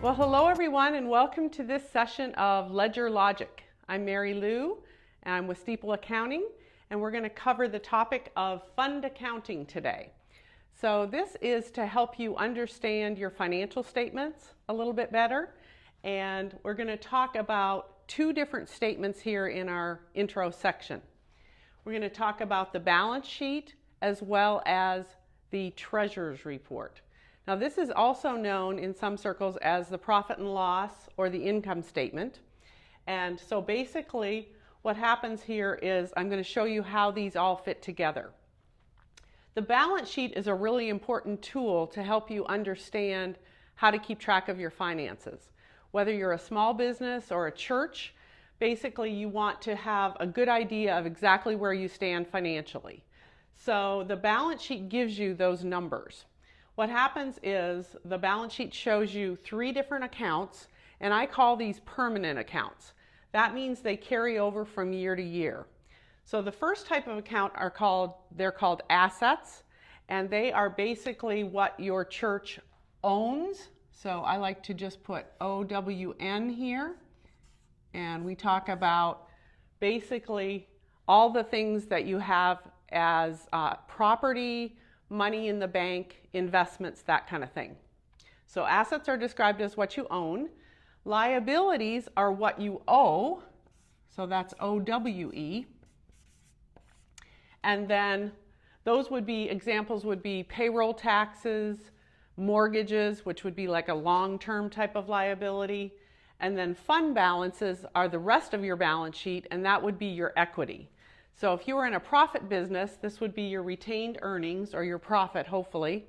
Well, hello everyone and welcome to this session of Ledger Logic. I'm Mary Lou and I'm with Steeple Accounting, and we're going to cover the topic of fund accounting today. So this is to help you understand your financial statements a little bit better, and we're going to talk about two different statements here in our intro section. We're going to talk about the balance sheet as well as the treasurer's report. Now this is also known in some circles as the profit and loss or the income statement. And so basically what happens here is I'm going to show you how these all fit together. The balance sheet is a really important tool to help you understand how to keep track of your finances. Whether you're a small business or a church, basically you want to have a good idea of exactly where you stand financially. So the balance sheet gives you those numbers. What happens is the balance sheet shows you three different accounts, and I call these permanent accounts. That means they carry over from year to year. So the first type of account they're called assets, and they are basically what your church owns. So I like to just put OWN here, and we talk about basically all the things that you have as property, money in the bank, investments, that kind of thing. So assets are described as what you own. Liabilities are what you owe. So that's OWE. And then those would be, examples would be payroll taxes, mortgages, which would be like a long-term type of liability. And then fund balances are the rest of your balance sheet, and that would be your equity. So if you were in a profit business, this would be your retained earnings or your profit, hopefully.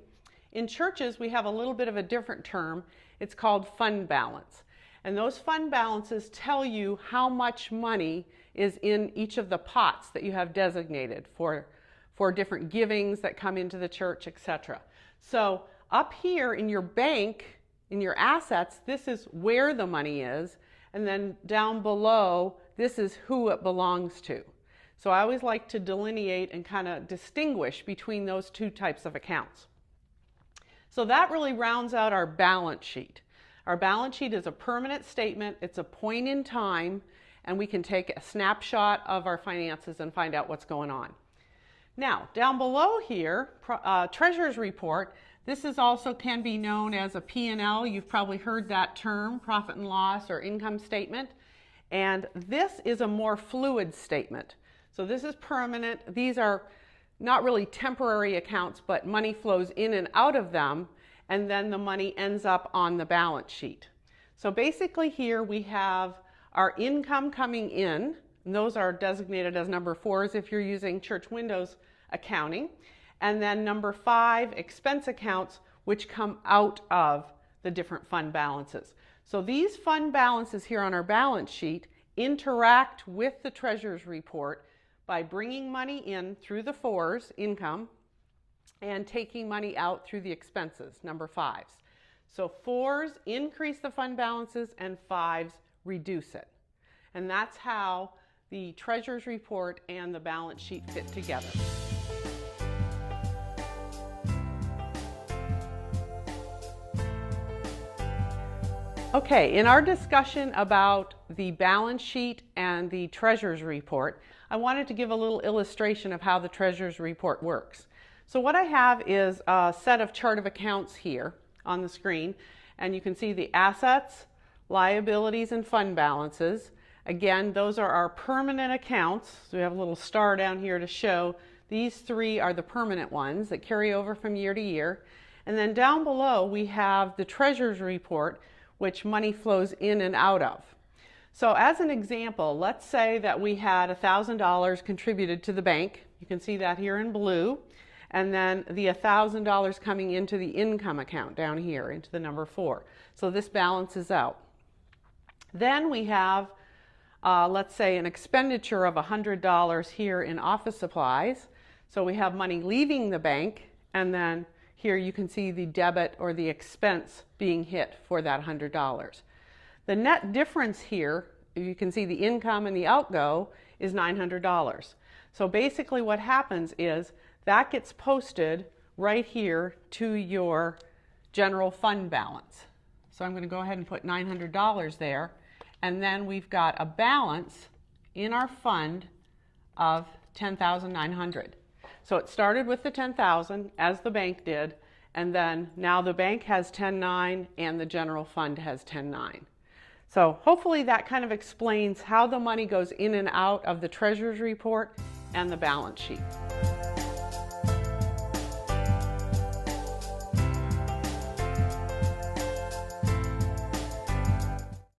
In churches, we have a little bit of a different term. It's called fund balance. And those fund balances tell you how much money is in each of the pots that you have designated for different givings that come into the church, etc. So up here in your bank, in your assets, this is where the money is. And then down below, this is who it belongs to. So I always like to delineate and kind of distinguish between those two types of accounts. So that really rounds out our balance sheet. Our balance sheet is a permanent statement. It's a point in time, and we can take a snapshot of our finances and find out what's going on. Now, down below here, treasurer's report. This is also can be known as a P&L. You've probably heard that term, profit and loss or income statement. And this is a more fluid statement. So this is permanent. These are not really temporary accounts, but money flows in and out of them, and then the money ends up on the balance sheet. So basically here we have our income coming in, and those are designated as number 4s if you're using Church Windows accounting, and then number 5, expense accounts, which come out of the different fund balances. So these fund balances here on our balance sheet interact with the treasurer's report by bringing money in through the 4s, income, and taking money out through the expenses, number 5s. So 4s increase the fund balances and 5s reduce it. And that's how the treasurer's report and the balance sheet fit together. Okay, in our discussion about the balance sheet and the treasurer's report, I wanted to give a little illustration of how the treasurer's report works. So what I have is a set of chart of accounts here on the screen, and you can see the assets, liabilities, and fund balances. Again, those are our permanent accounts. So we have a little star down here to show these 3 are the permanent ones that carry over from year to year. And then down below we have the treasurer's report, which money flows in and out of. So as an example, let's say that we had $1,000 contributed to the bank. You can see that here in blue. And then the $1,000 coming into the income account down here into the number 4. So this balances out. Then we have, let's say, an expenditure of $100 here in office supplies. So we have money leaving the bank, and then here you can see the debit or the expense being hit for that $100. The net difference here, you can see the income and the outgo, is $900. So basically what happens is that gets posted right here to your general fund balance. So I'm going to go ahead and put $900 there. And then we've got a balance in our fund of $10,900. So it started with the $10,000 as the bank did, and then now the bank has $10,900 and the general fund has $10,900. So hopefully that kind of explains how the money goes in and out of the treasurer's report and the balance sheet.